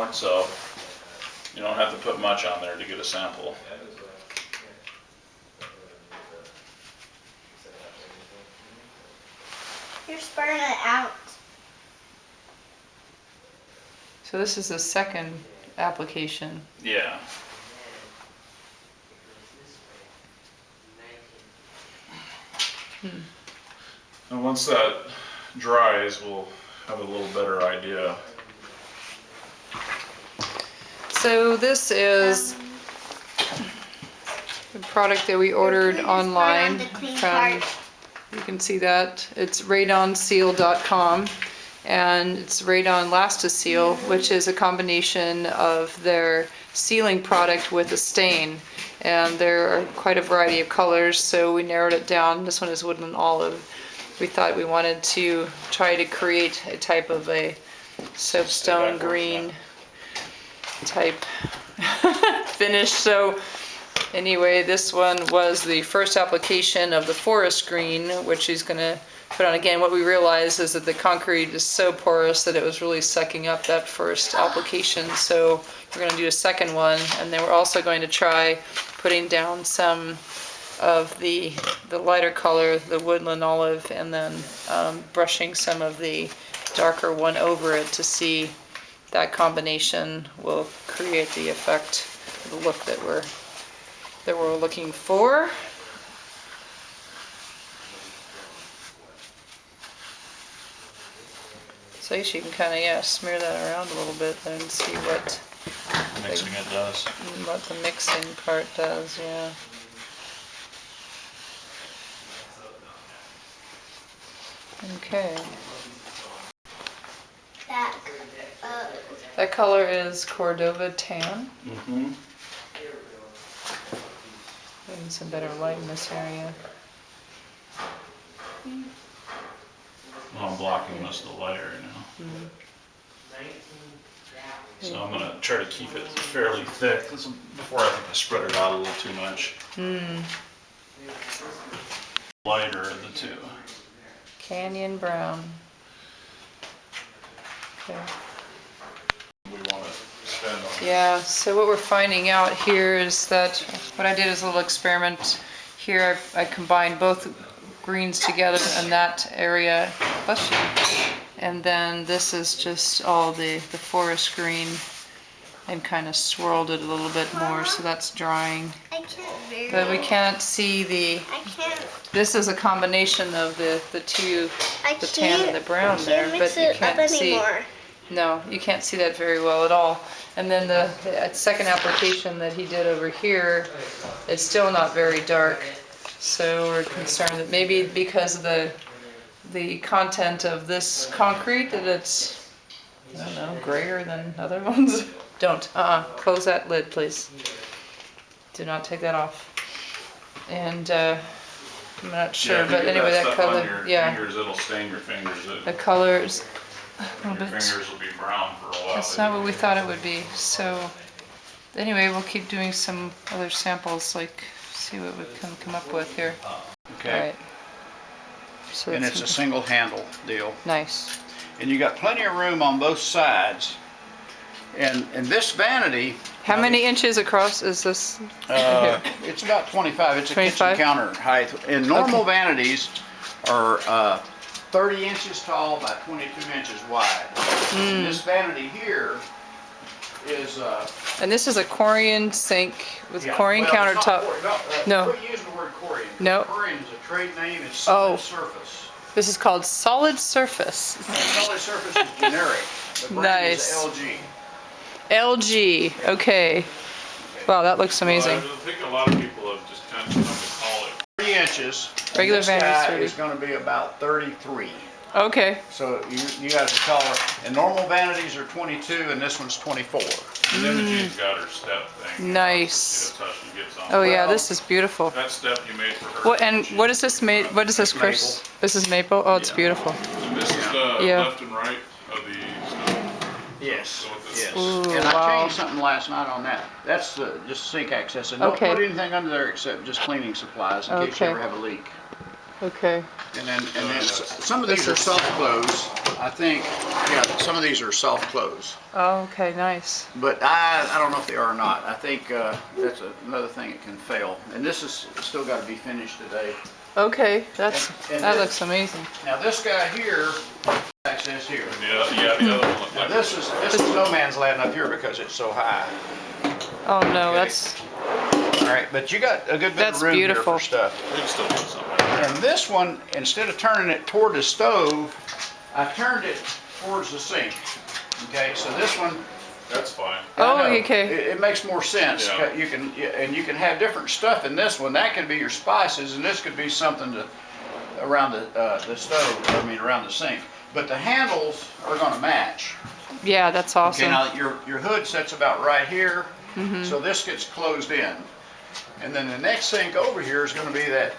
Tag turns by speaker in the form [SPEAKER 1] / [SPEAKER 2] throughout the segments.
[SPEAKER 1] point, so you don't have to put much on there to get a sample.
[SPEAKER 2] You're spreading it out.
[SPEAKER 3] So this is the second application.
[SPEAKER 1] Yeah. And once that dries, we'll have a little better idea.
[SPEAKER 3] So this is the product that we ordered online from, you can see that, it's radonseal.com, and it's Radon Lastaseal, which is a combination of their sealing product with a stain. And there are quite a variety of colors, so we narrowed it down. This one is Woodland Olive. We thought we wanted to try to create a type of a soapstone green type finish. So anyway, this one was the first application of the forest green, which he's going to put on. Again, what we realized is that the concrete is so porous that it was really sucking up that first application. So we're going to do a second one, and then we're also going to try putting down some of the lighter color, the Woodland Olive, and then brushing some of the darker one over it to see that combination will create the effect, the look that we're looking for. So you can kind of smear that around a little bit and see what
[SPEAKER 1] Mixing it does.
[SPEAKER 3] What the mixing part does, yeah. Okay. That color is Cordova Tan.
[SPEAKER 1] Mm-hmm.
[SPEAKER 3] Getting some better light in this area.
[SPEAKER 1] Well, I'm blocking most of the light right now.
[SPEAKER 3] Mm.
[SPEAKER 1] So I'm going to try to keep it fairly thick before I think I spread it out a little too much. Lighter of the two.
[SPEAKER 3] Canyon brown. Okay.
[SPEAKER 1] We want to spend on.
[SPEAKER 3] Yeah, so what we're finding out here is that what I did is a little experiment. Here I combined both greens together in that area. Bless you. And then this is just all the forest green, and kind of swirled it a little bit more, so that's drying.
[SPEAKER 2] I can't
[SPEAKER 3] But we can't see the, this is a combination of the two, the tan and the brown there, but you can't see. No, you can't see that very well at all. And then the second application that he did over here, it's still not very dark. So we're concerned that maybe because of the content of this concrete that it's, I don't know, grayer than other ones. Don't. Close that lid, please. Do not take that off. And I'm not sure, but anyway, that color, yeah.
[SPEAKER 1] Fingers, it'll stain your fingers.
[SPEAKER 3] The colors, a little
[SPEAKER 1] Your
[SPEAKER 3] bit.
[SPEAKER 1] fingers will be brown for a while.
[SPEAKER 3] That's not what we thought it would be. So anyway, we'll keep doing some other samples, like see what we can come up with here.
[SPEAKER 4] Okay.
[SPEAKER 3] All right. So
[SPEAKER 4] And it's a single handle deal.
[SPEAKER 3] nice.
[SPEAKER 4] And you got plenty of room on both sides. And this vanity,
[SPEAKER 3] How many inches across is this?
[SPEAKER 4] it's about 25. It's a
[SPEAKER 3] 25?
[SPEAKER 4] kitchen counter height. And normal vanities are 30 inches tall by 22 inches wide. And this vanity here is
[SPEAKER 3] And this is a Corian sink with
[SPEAKER 4] yeah,
[SPEAKER 3] Corian
[SPEAKER 4] well, it's not
[SPEAKER 3] countertop.
[SPEAKER 4] Corian.
[SPEAKER 3] No.
[SPEAKER 4] Quit using the word Corian.
[SPEAKER 3] No.
[SPEAKER 4] Corian is a trade name. It's
[SPEAKER 3] Oh.
[SPEAKER 4] solid surface.
[SPEAKER 3] This is called solid surface.
[SPEAKER 4] Solid surface is generic. The brand
[SPEAKER 3] Nice.
[SPEAKER 4] is LG.
[SPEAKER 3] LG. Okay. Wow, that looks amazing.
[SPEAKER 1] I think a lot of people have just kind of come to call it.
[SPEAKER 4] 3 inches.
[SPEAKER 3] Regular
[SPEAKER 4] This
[SPEAKER 3] vanity
[SPEAKER 4] guy
[SPEAKER 3] 30.
[SPEAKER 4] is going to be about 33.
[SPEAKER 3] Okay.
[SPEAKER 4] So you guys are taller. And normal vanities are 22, and this one's 24.
[SPEAKER 1] And Imogene's got her step thing.
[SPEAKER 3] Nice.
[SPEAKER 1] That's how she gets on.
[SPEAKER 3] Oh yeah,
[SPEAKER 4] Well,
[SPEAKER 3] this is beautiful.
[SPEAKER 1] That step you made for her.
[SPEAKER 3] What and what is this made? What is this, Chris?
[SPEAKER 4] Maple.
[SPEAKER 3] This is maple. Oh, it's
[SPEAKER 4] Yeah.
[SPEAKER 3] beautiful.
[SPEAKER 1] And this is the
[SPEAKER 3] Yeah.
[SPEAKER 1] left and right of the
[SPEAKER 4] Yes.
[SPEAKER 1] So with this-
[SPEAKER 4] Yes.
[SPEAKER 3] Ooh,
[SPEAKER 4] And I
[SPEAKER 3] wow.
[SPEAKER 4] changed something last night on that. That's just sink access. And don't
[SPEAKER 3] Okay.
[SPEAKER 4] put anything under there except just cleaning supplies in case you
[SPEAKER 3] Okay.
[SPEAKER 4] ever have a leak.
[SPEAKER 3] Okay.
[SPEAKER 4] And then some of these are soft close. I think, yeah, some of these are soft close.
[SPEAKER 3] Oh, okay, nice.
[SPEAKER 4] But I don't know if they are or not. I think that's another thing that can fail. And this is still got to be finished today.
[SPEAKER 3] Okay, that
[SPEAKER 4] this-
[SPEAKER 3] looks amazing.
[SPEAKER 4] Now this guy here, access here.
[SPEAKER 1] Yeah, the other one looked
[SPEAKER 4] Now
[SPEAKER 1] like.
[SPEAKER 4] this is no man's land up here because it's so high.
[SPEAKER 3] Oh no,
[SPEAKER 4] Okay.
[SPEAKER 3] that's
[SPEAKER 4] All right, but you got a good bit
[SPEAKER 3] That's
[SPEAKER 4] of room
[SPEAKER 3] beautiful.
[SPEAKER 4] here for stuff.
[SPEAKER 1] We can still put something in there.
[SPEAKER 4] And this one, instead of turning it toward the stove, I turned it towards the sink. Okay, so this one.
[SPEAKER 1] That's fine.
[SPEAKER 3] Oh,
[SPEAKER 4] I know,
[SPEAKER 3] okay.
[SPEAKER 4] It makes more sense.
[SPEAKER 1] Yeah.
[SPEAKER 4] You can have different stuff in this one. That could be your spices, and this could be something to around the stove. I mean, around the sink. But the handles are going to match.
[SPEAKER 3] yeah, that's
[SPEAKER 4] Okay,
[SPEAKER 3] awesome.
[SPEAKER 4] now your hood sits about right here,
[SPEAKER 3] Mm-hmm.
[SPEAKER 4] so this gets closed in. And then the next sink over here is going to be that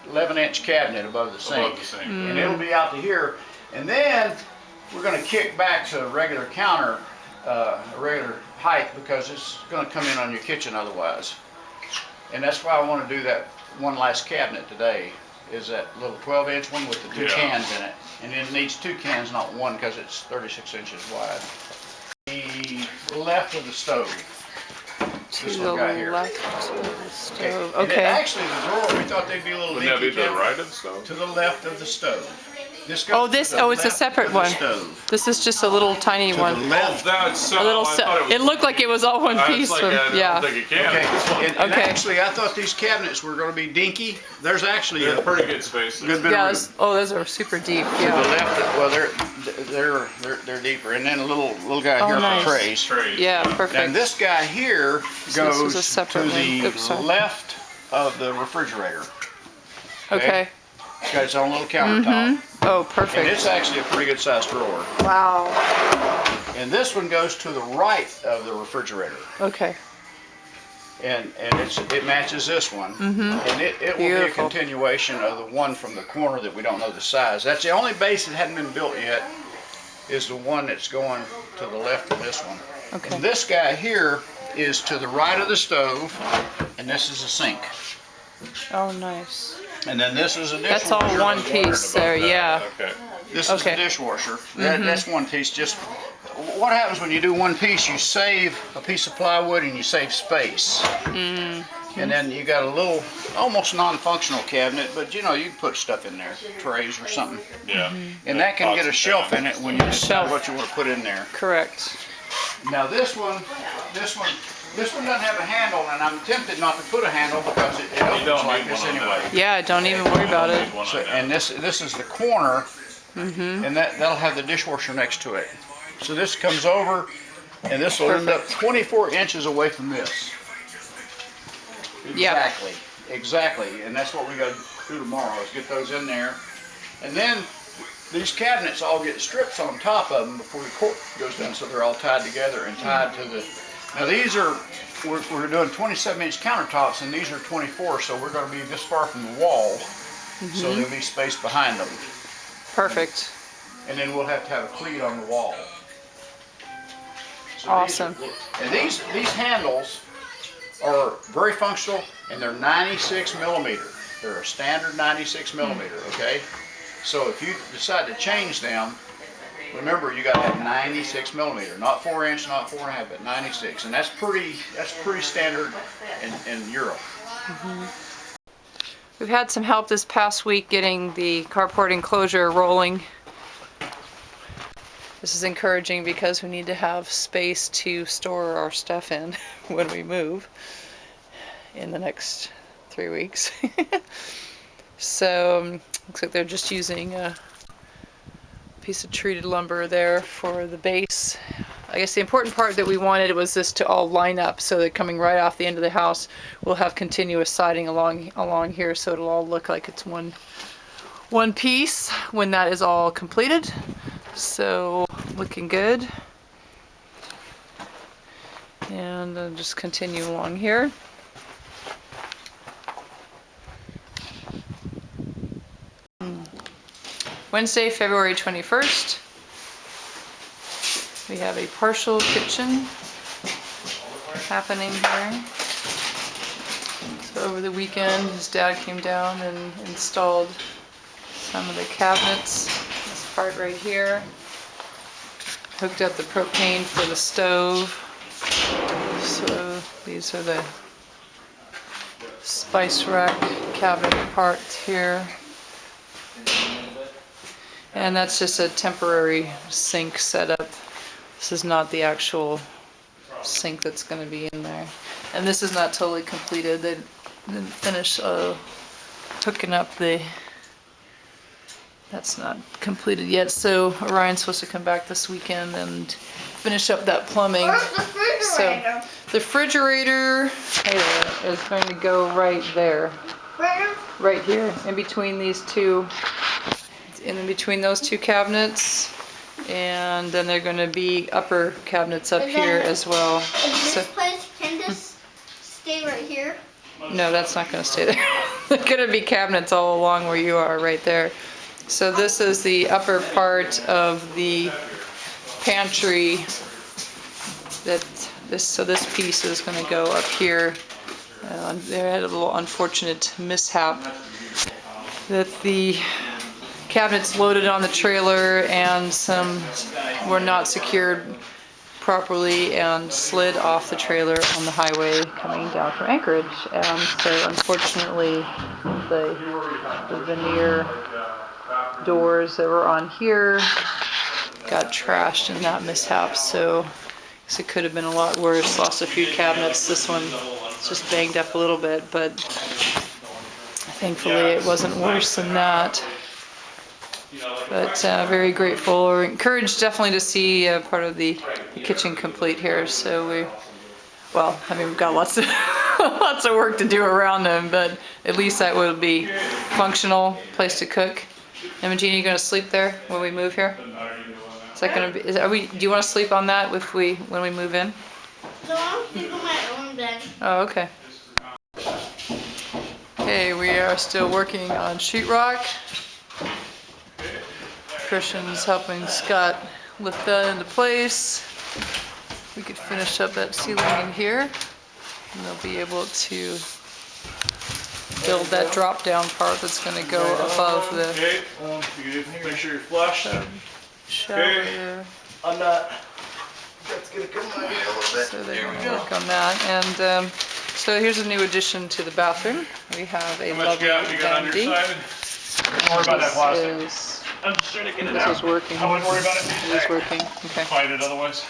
[SPEAKER 4] 11-inch cabinet above the sink.
[SPEAKER 1] Above the sink.
[SPEAKER 4] And it'll be out to here. And then we're going to kick back to a regular counter, a regular height, because it's going to come in on your kitchen otherwise. And that's why I want to do that one last cabinet today, is that little 12-inch one with the two
[SPEAKER 1] Yeah.
[SPEAKER 4] cans in it. And it needs two cans, not one, because it's 36 inches wide. The left of the stove.
[SPEAKER 3] To
[SPEAKER 4] This
[SPEAKER 3] the
[SPEAKER 4] one guy here.
[SPEAKER 3] left of the stove.
[SPEAKER 4] And
[SPEAKER 3] Okay.
[SPEAKER 4] actually, the drawer, we thought they'd be a little
[SPEAKER 1] Wouldn't that be
[SPEAKER 4] leaky.
[SPEAKER 1] the
[SPEAKER 4] Tim.
[SPEAKER 1] right of the stove?
[SPEAKER 4] To the left of the stove. This goes
[SPEAKER 3] Oh,
[SPEAKER 4] to
[SPEAKER 3] this.
[SPEAKER 4] the
[SPEAKER 3] Oh, it's a
[SPEAKER 4] left
[SPEAKER 3] separate
[SPEAKER 4] of the
[SPEAKER 3] one.
[SPEAKER 4] stove.
[SPEAKER 3] This is just a little tiny
[SPEAKER 4] To
[SPEAKER 3] one.
[SPEAKER 4] the
[SPEAKER 1] Oh,
[SPEAKER 4] left.
[SPEAKER 1] that's
[SPEAKER 3] A little.
[SPEAKER 1] I thought
[SPEAKER 3] It looked like it was all one piece.
[SPEAKER 1] Like,
[SPEAKER 3] From,
[SPEAKER 1] I
[SPEAKER 3] yeah.
[SPEAKER 1] don't think it can.
[SPEAKER 4] Okay,
[SPEAKER 1] This one-
[SPEAKER 4] and
[SPEAKER 3] Okay.
[SPEAKER 4] actually, I thought these cabinets were going to be dinky. There's actually
[SPEAKER 1] They're
[SPEAKER 4] a
[SPEAKER 1] pretty good spaces.
[SPEAKER 4] good bit
[SPEAKER 3] Yeah.
[SPEAKER 4] of room.
[SPEAKER 3] Those are super deep.
[SPEAKER 4] To the
[SPEAKER 3] Yeah.
[SPEAKER 4] left, well, they're deeper, and then a little guy
[SPEAKER 3] Oh,
[SPEAKER 4] here
[SPEAKER 3] nice.
[SPEAKER 4] for trays.
[SPEAKER 1] Trays.
[SPEAKER 3] Yeah. Perfect.
[SPEAKER 4] And this guy here
[SPEAKER 3] So this is
[SPEAKER 4] goes
[SPEAKER 3] a
[SPEAKER 4] to
[SPEAKER 3] separate one.
[SPEAKER 4] the
[SPEAKER 3] Oops, sorry.
[SPEAKER 4] left of the refrigerator.
[SPEAKER 3] Okay.
[SPEAKER 4] It's got its own little countertop.
[SPEAKER 3] Oh,
[SPEAKER 4] And
[SPEAKER 3] perfect.
[SPEAKER 4] it's actually a pretty good sized drawer.
[SPEAKER 3] Wow.
[SPEAKER 4] And this one goes to the right of the refrigerator.
[SPEAKER 3] Okay.
[SPEAKER 4] And it matches this one. And it will be a
[SPEAKER 3] Beautiful.
[SPEAKER 4] continuation of the one from the corner that we don't know the size. That's the only base that hadn't been built yet, is the one that's going to the left of this one.
[SPEAKER 3] Okay.
[SPEAKER 4] And this guy here is to the right of the stove, and this is a sink.
[SPEAKER 3] Oh, nice.
[SPEAKER 4] And then this is a dishwasher.
[SPEAKER 3] That's all one piece there. Yeah.
[SPEAKER 1] Okay.
[SPEAKER 4] This is
[SPEAKER 3] Okay.
[SPEAKER 4] the dishwasher. That's one piece. Just what happens when you do one piece? You save a piece of plywood and you save space. And then you got a little, almost non-functional cabinet, but you know you can put stuff in there, trays or something.
[SPEAKER 1] Yeah.
[SPEAKER 4] And that can
[SPEAKER 1] Pots
[SPEAKER 4] get a
[SPEAKER 1] and
[SPEAKER 4] shelf in
[SPEAKER 1] pans.
[SPEAKER 4] it when you decide
[SPEAKER 3] Shelf.
[SPEAKER 4] what you want to put in there.
[SPEAKER 3] Correct.
[SPEAKER 4] Now this one doesn't have a handle, and I'm tempted not to put a handle because it opens
[SPEAKER 1] don't
[SPEAKER 4] like
[SPEAKER 1] need
[SPEAKER 4] this
[SPEAKER 1] one on
[SPEAKER 4] anyway.
[SPEAKER 1] that.
[SPEAKER 3] Yeah. Don't even worry about it.
[SPEAKER 1] One
[SPEAKER 4] So,
[SPEAKER 1] on that.
[SPEAKER 4] and this is the corner, and that'll have the dishwasher next to it. So this comes over, and this will end up 24 inches away from this.
[SPEAKER 3] Yeah.
[SPEAKER 4] Exactly, and that's what we got to do tomorrow, is get those in there. And then these cabinets all get strips on top of them before the cork goes down, so they're all tied together and tied to the, now these are, we're doing 27-inch countertops, and these are 24, so we're going to be this far from the wall, so there'll be space behind them.
[SPEAKER 3] Perfect.
[SPEAKER 4] And then we'll have to have a cleat on the wall. So
[SPEAKER 3] Awesome.
[SPEAKER 4] These handles are very functional, and they're 96 millimeter. They're a standard 96 millimeter, okay? So if you decide to change them, remember you got to have 96 millimeter, not 4-inch, not 4.5, but 96, and that's pretty standard in Europe.
[SPEAKER 3] We've had some help this past week getting the carport enclosure rolling. This is encouraging because we need to have space to store our stuff in when we move in the next 3 weeks. So looks like they're just using a piece of treated lumber there for the base. I guess the important part that we wanted was this to all line up so that coming right off the end of the house, we'll have continuous siding along here, so it'll all look like it's one piece when that is all completed. So looking good. And I'll just continue along here. Wednesday, February 21st. We have a partial kitchen happening here. So over the weekend, his dad came down and installed some of the cabinets. This part right here. Hooked up the propane for the stove. So these are the spice rack cabinet parts here. And that's just a temporary sink setup. This is not the actual sink that's going to be in there. And this is not totally completed. They didn't finish hooking up the... That's not completed yet. So Orion's supposed to come back this weekend and finish up that plumbing.
[SPEAKER 2] Where's the refrigerator?
[SPEAKER 3] So the refrigerator is going to go right there.
[SPEAKER 2] Where?
[SPEAKER 3] Right here, in between these two, in between those two cabinets. And then they're going to be upper cabinets up here as well.
[SPEAKER 2] Is this place, can this stay right here?
[SPEAKER 3] No, that's not going to stay there. There's going to be cabinets all along where you are, right there. So this is the upper part of the pantry. So this piece is going to go up here. They had a little unfortunate mishap that the cabinets loaded on the trailer and some were not secured properly and slid off the trailer on the highway coming down from Anchorage. And so unfortunately the veneer doors that were on here got trashed in that mishap. So it could have been a lot worse. Lost a few cabinets. This one is just banged up a little bit, but thankfully it wasn't worse than that. But very grateful, or encouraged definitely to see part of the kitchen complete here. So we've got lots of lots of work to do around them, but at least that will be functional place to cook. Imogene, you going to sleep there when we move here? Is that going to be? Do you want to sleep on that when we move in?
[SPEAKER 2] No, I'm sleeping on my own bed.
[SPEAKER 3] Oh, okay. Okay, we are still working on sheetrock. Christian's helping Scott lift that into place. We could finish up that ceiling in here, and they'll be able to build that drop-down part that's going to go above the
[SPEAKER 1] You make sure you're flush.
[SPEAKER 3] shower.
[SPEAKER 4] I'm not. That's gonna come out here a little bit.
[SPEAKER 3] So they're going to work on that. And so here's a new addition to the bathroom. We have a
[SPEAKER 1] How much
[SPEAKER 3] lovely
[SPEAKER 1] you got on your
[SPEAKER 3] vanity.
[SPEAKER 1] side? Don't worry about that plastic.
[SPEAKER 3] This
[SPEAKER 1] I'm just trying to get it
[SPEAKER 3] this
[SPEAKER 1] out.
[SPEAKER 3] is working.
[SPEAKER 1] I wouldn't worry about it.
[SPEAKER 3] It is working. Okay.
[SPEAKER 1] Fight it otherwise.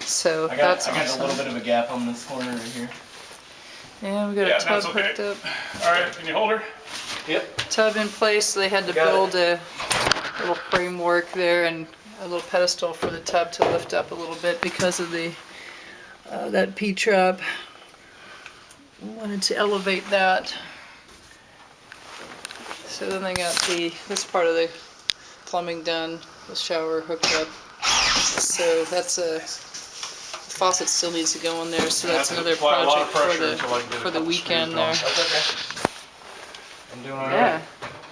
[SPEAKER 3] So
[SPEAKER 5] I
[SPEAKER 3] that's
[SPEAKER 5] got a
[SPEAKER 3] awesome.
[SPEAKER 5] little bit of a gap on this corner right here.
[SPEAKER 3] And we got
[SPEAKER 1] Yeah,
[SPEAKER 3] a tub
[SPEAKER 1] that's okay.
[SPEAKER 3] hooked up.
[SPEAKER 1] All right, can you hold her?
[SPEAKER 5] Yep.
[SPEAKER 3] Tub in place. They had to
[SPEAKER 5] Got
[SPEAKER 3] build a little framework there and a little pedestal for the tub to lift up a little bit because of the that P-trap. Wanted to elevate that. So then they got this part of the plumbing done, the shower hooked up. So that's the faucet still needs to go in there. So that's
[SPEAKER 1] I have to
[SPEAKER 3] another
[SPEAKER 1] apply a lot of
[SPEAKER 3] project
[SPEAKER 1] pressure until I can get a
[SPEAKER 3] for the
[SPEAKER 1] couple
[SPEAKER 3] weekend
[SPEAKER 1] screws
[SPEAKER 3] there.
[SPEAKER 1] on.
[SPEAKER 5] That's okay. I'm doing all right.
[SPEAKER 3] Yeah.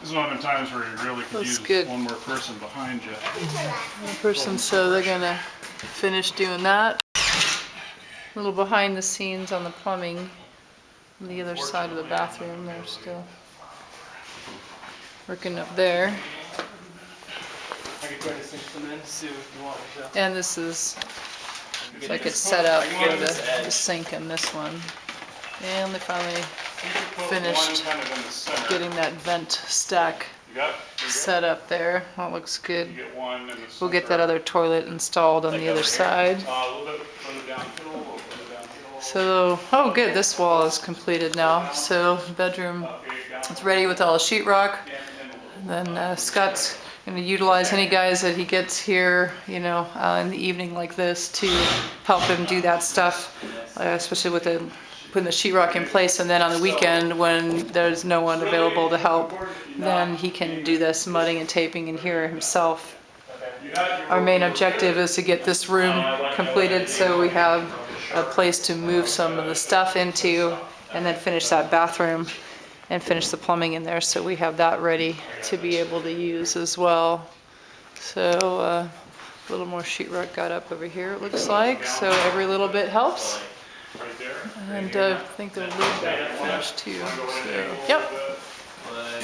[SPEAKER 1] This is one of them times where you really could
[SPEAKER 3] Looks
[SPEAKER 1] use
[SPEAKER 3] good.
[SPEAKER 1] one more person behind you.
[SPEAKER 3] One person, so they're gonna finish doing that. A little behind the scenes on the plumbing on the other side of the bathroom. They're still working up there.
[SPEAKER 5] I could try to sink some in, see if you want me to.
[SPEAKER 3] And this is like it's set up for the sink in this one. And they finally finished
[SPEAKER 1] One kind of in the center.
[SPEAKER 3] getting that vent stack
[SPEAKER 1] You got it? There you
[SPEAKER 3] set up there. That looks good.
[SPEAKER 1] go. You get one in the
[SPEAKER 3] We'll get that
[SPEAKER 1] center.
[SPEAKER 3] other toilet installed on the other side.
[SPEAKER 1] A little bit further downhill, a little further downhill.
[SPEAKER 3] So, oh good, this wall is completed now. So bedroom, it's ready with all the sheetrock. Then Scott's going to utilize any guys that he gets here, in the evening like this to help him do that stuff, especially with putting the sheetrock in place. And then on the weekend when there's no one available to help, then he can do this mudding and taping in here himself. Our main objective is to get this room completed so we have a place to move some of the stuff into and then finish that bathroom and finish the plumbing in there so we have that ready to be able to use as well. So a little more sheetrock got up over here it looks like, so every little bit helps.
[SPEAKER 1] Right there.
[SPEAKER 3] And I think the lid got finished too. So, yep.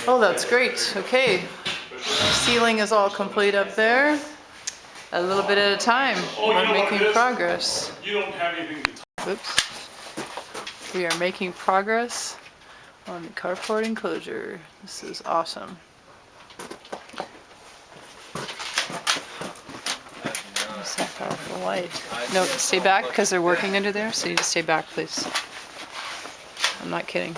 [SPEAKER 3] Oh, that's great. Okay. Ceiling is all complete up there. A little bit at a time. We're making progress.
[SPEAKER 1] You don't have anything to
[SPEAKER 3] Oops. We are making progress on the carport enclosure. This is awesome. So powerful light. No, stay back because they're working under there. So you just stay back, please. I'm not kidding.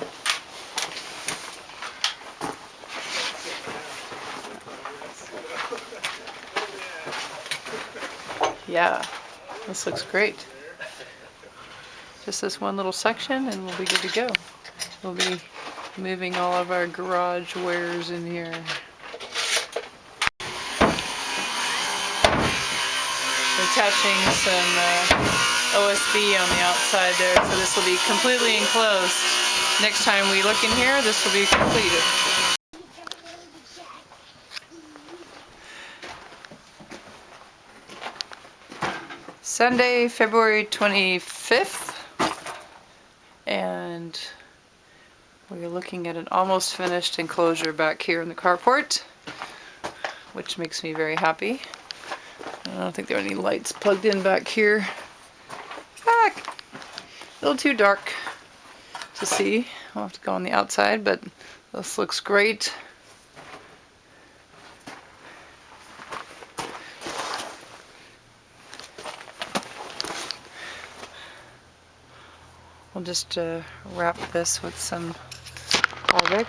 [SPEAKER 3] Yeah, this looks great. Just this one little section and we'll be good to go. We'll be moving all of our garage wares in here. Attaching some OSB on the outside there, so this will be completely enclosed. Next time we look in here, this will be completed. Sunday, February 25th, and we're looking at an almost finished enclosure back here in the carport, which makes me very happy. I don't think there are any lights plugged in back here. A little too dark to see. I'll have to go on the outside, but this looks great. We'll just wrap this with some fabric.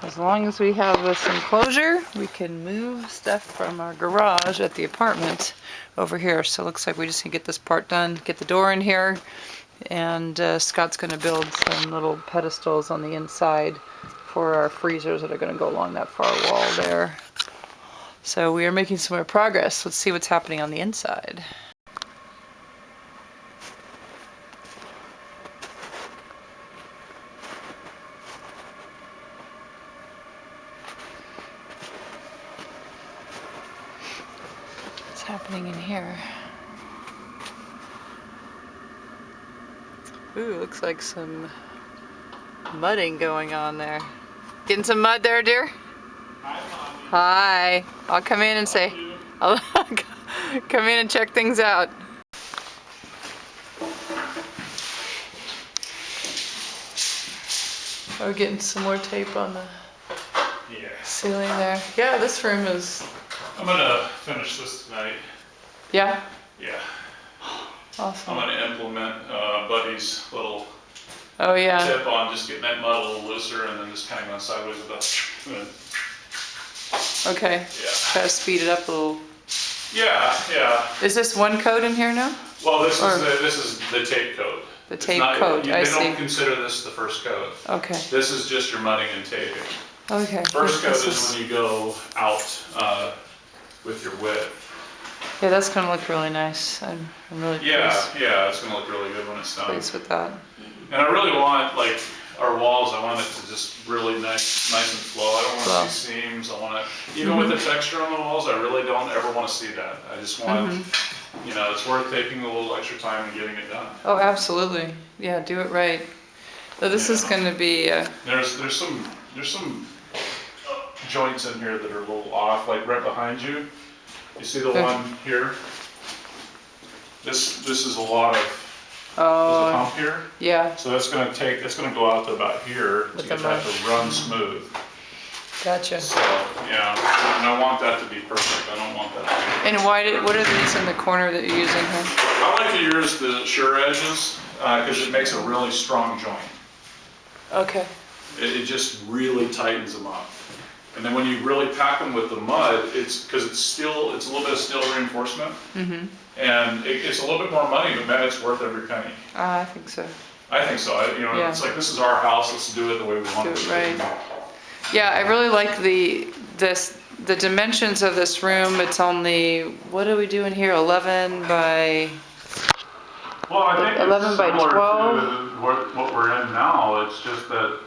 [SPEAKER 3] As long as we have this enclosure, we can move stuff from our garage at the apartment over here. So it looks like we just need to get this part done, get the door in here, and Scott's going to build some little pedestals on the inside for our freezers that are going to go along that far wall there. So we are making some more progress. Let's see what's happening on the inside. Happening in here. Ooh, looks like some mudding going on there. Getting some mud there, dear? Hi. I'll come in and say, I'll come in and check things out. We're getting some more tape on the ceiling there. Yeah, this room is...
[SPEAKER 1] I'm gonna finish this tonight.
[SPEAKER 3] Yeah?
[SPEAKER 1] Yeah.
[SPEAKER 3] Awesome.
[SPEAKER 1] I'm gonna implement Buddy's little
[SPEAKER 3] Oh yeah.
[SPEAKER 1] tip on just getting that mud a little looser and then just kind of going sideways with that.
[SPEAKER 3] Okay.
[SPEAKER 1] Yeah.
[SPEAKER 3] Try to speed it up a little.
[SPEAKER 1] Yeah, yeah.
[SPEAKER 3] Is this one coat in here now?
[SPEAKER 1] Well, this is the tape coat.
[SPEAKER 3] The tape coat, I see.
[SPEAKER 1] They don't consider this the first coat.
[SPEAKER 3] Okay.
[SPEAKER 1] This is just your mudding and taping.
[SPEAKER 3] Okay.
[SPEAKER 1] First coat is when you go out with your width.
[SPEAKER 3] Yeah, that's gonna look really nice. I'm really pleased,
[SPEAKER 1] Yeah, it's gonna look really good when it's done.
[SPEAKER 3] pleased with that.
[SPEAKER 1] And I really want, like, our walls, I want it to just really nice and flow. I don't want to see seams. I want to, even with the texture on the walls, I really don't ever want to see that. I just want, you know, it's worth taking a little extra time and getting it done.
[SPEAKER 3] Oh, absolutely. Yeah, do it right. So this is gonna be.
[SPEAKER 1] There's some joints in here that are a little off, like right behind you. You see the one here? This is a lot of. There's a pump here.
[SPEAKER 3] Yeah.
[SPEAKER 1] So that's gonna go out to about here to get that to run smooth.
[SPEAKER 3] Gotcha.
[SPEAKER 1] So, yeah, and I want that to be perfect. I don't want that to be.
[SPEAKER 3] And what are these in the corner that you're using here?
[SPEAKER 1] I like to use the sure edges because it makes a really strong joint.
[SPEAKER 3] Okay.
[SPEAKER 1] It just really tightens them up. And then when you really pack them with the mud, it's because it's a little bit of steel reinforcement. Mm-hmm. And it's a little bit more money, but man, it's worth every penny.
[SPEAKER 3] I think so.
[SPEAKER 1] I think so. It's like, this is our house. Let's do it the way we want
[SPEAKER 3] Do
[SPEAKER 1] it.
[SPEAKER 3] it right. Yeah, I really like the dimensions of this room. It's only, what are we doing here? 11 by.
[SPEAKER 1] Well, I think
[SPEAKER 3] 11
[SPEAKER 1] it's
[SPEAKER 3] by
[SPEAKER 1] similar
[SPEAKER 3] 12.
[SPEAKER 1] to what we're in now. It's just that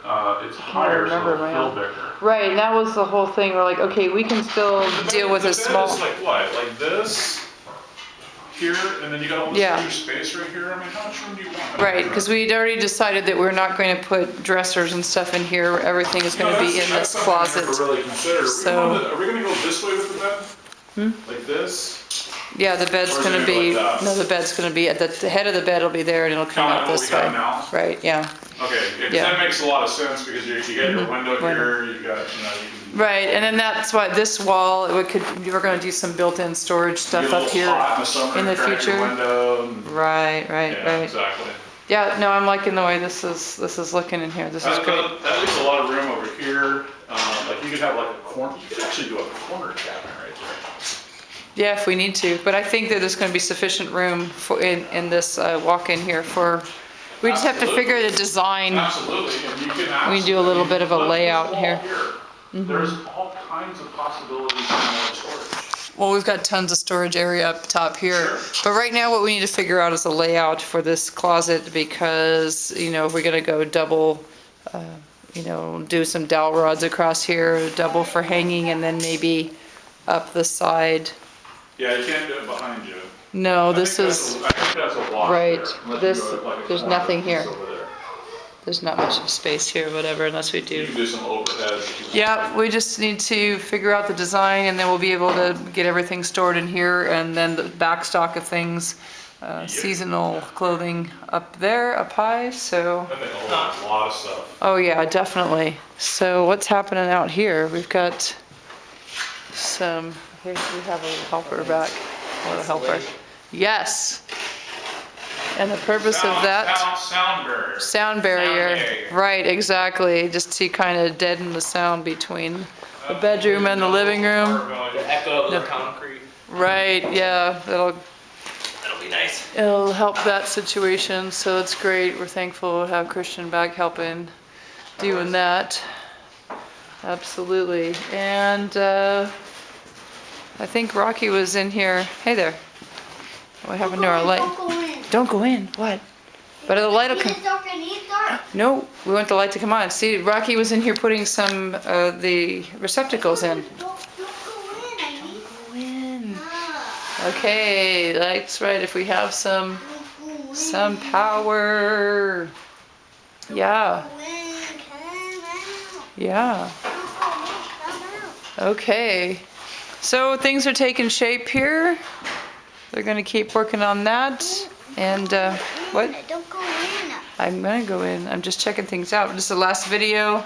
[SPEAKER 1] it's higher, so it'll feel bigger.
[SPEAKER 3] Right, and that was the whole thing. We're like, okay, we can still deal with a small.
[SPEAKER 1] It's like what? Like this? here, and then you got all this
[SPEAKER 3] Yeah.
[SPEAKER 1] extra space right here. I mean, how much room do you want?
[SPEAKER 3] Right, because we'd already decided that we're not going to put dressers and stuff in here. Everything is going to be in this closet.
[SPEAKER 1] That's something I never really considered.
[SPEAKER 3] So-
[SPEAKER 1] Are we gonna go this way with the bed? Like this?
[SPEAKER 3] Yeah, the bed's
[SPEAKER 1] Or is it
[SPEAKER 3] going to
[SPEAKER 1] gonna
[SPEAKER 3] be,
[SPEAKER 1] go like that?
[SPEAKER 3] no, the bed's going to be, the head of the bed will be there and it'll come
[SPEAKER 1] Kinda
[SPEAKER 3] out
[SPEAKER 1] what
[SPEAKER 3] this
[SPEAKER 1] we
[SPEAKER 3] way.
[SPEAKER 1] got now?
[SPEAKER 3] Right, yeah.
[SPEAKER 1] Okay, yeah, 'cause
[SPEAKER 3] Yeah.
[SPEAKER 1] that makes a lot of sense because you got your window
[SPEAKER 3] Window.
[SPEAKER 1] here, you got, you can.
[SPEAKER 3] Right, and then that's why this wall, we're going to do some built-in storage stuff
[SPEAKER 1] Get a
[SPEAKER 3] up
[SPEAKER 1] little
[SPEAKER 3] here.
[SPEAKER 1] hot in the summer,
[SPEAKER 3] in the
[SPEAKER 1] crack your
[SPEAKER 3] future.
[SPEAKER 1] window and-
[SPEAKER 3] Right,
[SPEAKER 1] Yeah,
[SPEAKER 3] right.
[SPEAKER 1] exactly.
[SPEAKER 3] Yeah, no, I'm liking the way this is looking in here. This is great.
[SPEAKER 1] That leaves a lot of room over here. Like you could have like a corner, you could actually do a corner cabinet right there.
[SPEAKER 3] Yeah, if we need to, but I think that there's going to be sufficient room for in this walk-in here for. We just have to figure the design.
[SPEAKER 1] Absolutely, and you can
[SPEAKER 3] We
[SPEAKER 1] absolutely.
[SPEAKER 3] do a little bit of a
[SPEAKER 1] look at this
[SPEAKER 3] layout
[SPEAKER 1] wall
[SPEAKER 3] here.
[SPEAKER 1] There's all kinds of possibilities for more storage.
[SPEAKER 3] Well, we've got tons of storage area up top here,
[SPEAKER 1] Sure.
[SPEAKER 3] but right now what we need to figure out is a layout for this closet because if we're going to go double, do some dowel rods across here, double for hanging, and then maybe up the side.
[SPEAKER 1] Yeah, you can't do it behind you.
[SPEAKER 3] No,
[SPEAKER 1] I
[SPEAKER 3] this
[SPEAKER 1] think
[SPEAKER 3] is.
[SPEAKER 1] I think that's a lot
[SPEAKER 3] right,
[SPEAKER 1] there, unless you
[SPEAKER 3] this-
[SPEAKER 1] go to, like, a
[SPEAKER 3] there's
[SPEAKER 1] corner
[SPEAKER 3] nothing
[SPEAKER 1] piece
[SPEAKER 3] here.
[SPEAKER 1] over there.
[SPEAKER 3] There's not much of space here, whatever, unless we
[SPEAKER 1] You
[SPEAKER 3] do.
[SPEAKER 1] can do some overhead if you want.
[SPEAKER 3] Yeah, we just need to figure out the design and then we'll be able to get everything stored in here and then the back stock of things, seasonal clothing up there, up high, so.
[SPEAKER 1] I think a lot of stuff.
[SPEAKER 3] Oh yeah, definitely. So what's happening out here? We've got some, here we have a helper back, or a helper. Yes. And the purpose of that.
[SPEAKER 1] Sound barrier.
[SPEAKER 3] Sound barrier,
[SPEAKER 1] barrier.
[SPEAKER 3] right, exactly, just to kind of deaden the sound between the bedroom and the living room.
[SPEAKER 5] The echo of the
[SPEAKER 3] No.
[SPEAKER 5] concrete.
[SPEAKER 3] Right, yeah,
[SPEAKER 5] That'll be nice.
[SPEAKER 3] it'll help that situation, so it's great. We're thankful to have Christian back helping, doing that. Absolutely, and I think Rocky was in here. Hey there. What happened to our light?
[SPEAKER 2] Don't go in.
[SPEAKER 3] Don't go in, what? But the light will come.
[SPEAKER 2] It's dark and it's dark.
[SPEAKER 3] No, we want the light to come on. See, Rocky was in here putting some the receptacles in.
[SPEAKER 2] Don't go in, I need.
[SPEAKER 3] Go in.
[SPEAKER 2] Ah,
[SPEAKER 3] Okay, that's right. If we have some
[SPEAKER 2] don't go in.
[SPEAKER 3] some power. Yeah,
[SPEAKER 2] Go in, come out.
[SPEAKER 3] yeah.
[SPEAKER 2] Don't go in, come out.
[SPEAKER 3] Okay. So things are taking shape here. They're gonna keep working on that. And what?
[SPEAKER 2] Don't go in.
[SPEAKER 3] I'm gonna go in. I'm just checking things out. This is the last video.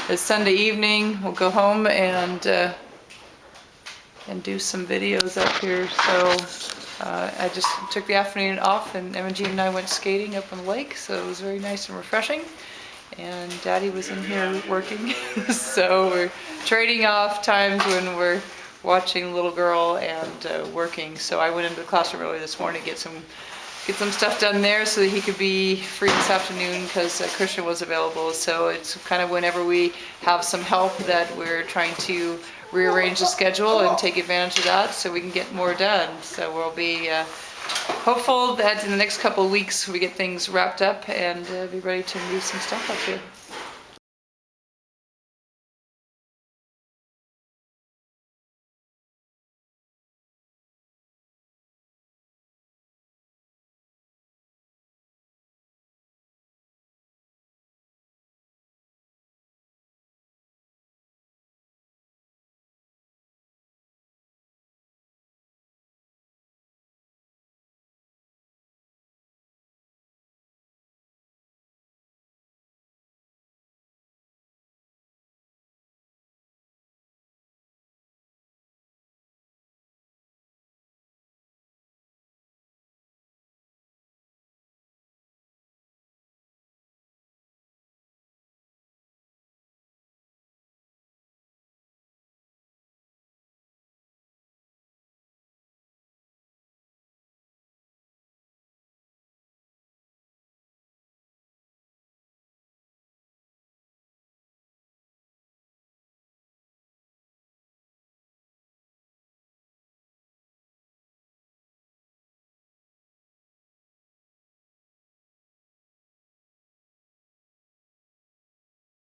[SPEAKER 3] It's Sunday evening. We'll go home and do some videos up here. So I just took the afternoon off, and Emma and I went skating up on the lake. So it was very nice and refreshing. And Daddy was in here working. So we're trading off times when we're watching little girl and working. So I went into the classroom early this morning to get some stuff done there so that he could be free this afternoon because Christian was available. So it's kind of whenever we have some help that we're trying to rearrange the schedule and take advantage of that so we can get more done. So we'll be hopeful that in the next couple of weeks we get things wrapped up and be ready to move some stuff up here.